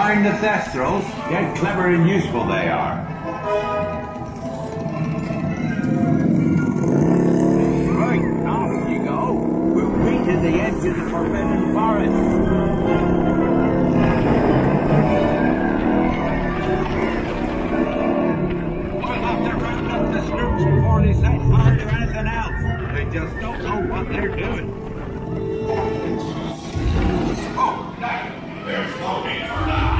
find the Thestrals, yet clever and useful they are. Right, off you go. We'll meet at the edge of the Forbidden Forest. Before they set fire to anything else. They just don't know what they're doing. Oh, no. There's no need for that.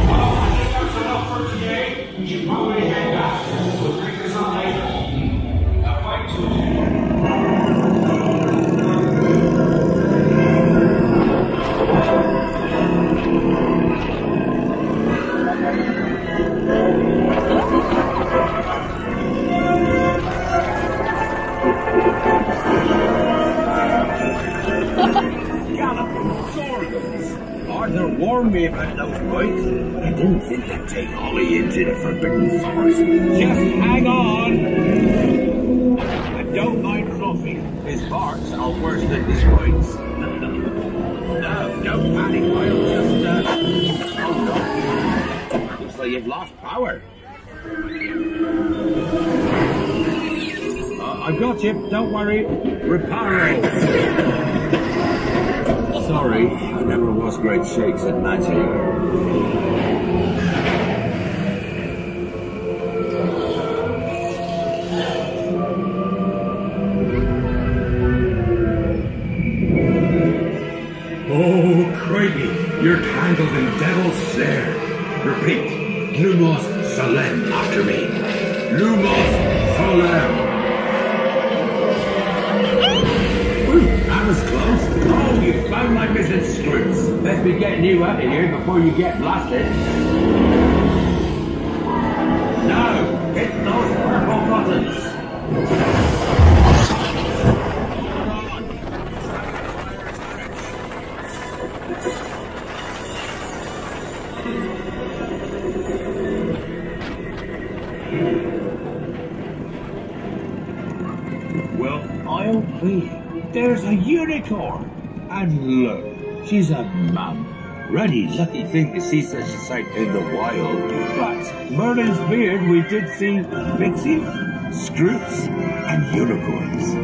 Well, I think that's enough for today. We should probably head back. We'll pick this up later. Now, fight to Arthur warned me about those bikes. I didn't think they'd take Ollie into the Forbidden Forest. Just hang on. I don't mind Fluffy. His barks are worse than his bites. No, don't panic, I'll just, oh no. Looks like you've lost power. I've got you, don't worry. Reparo. Sorry, I never was great shakes at Magiq. Oh, Craigie, you're tangled in devil's snare. Repeat, Lumos Solem after me. Lumos Solem. That was close. Oh, you found my missing scripts. Let's be getting you out of here before you get blasted. Now, hit those purple buttons. Well, I'll be. There's a unicorn! And look, she's a mum. Ruddy lucky thing to see such a sight in the wild. But Merlin's beard, we did see pixies, scroots, and unicorns.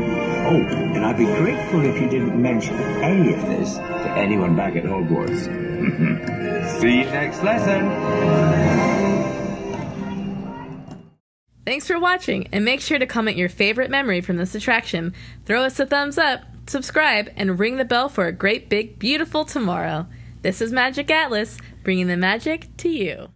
Oh, and I'd be grateful if you didn't mention any of this to anyone back at Hogwarts. See you next lesson! Thanks for watching, and make sure to comment your favorite memory from this attraction. Throw us a thumbs up, subscribe, and ring the bell for a great big beautiful tomorrow. This is Magiq Atlas, bringing the magic to you.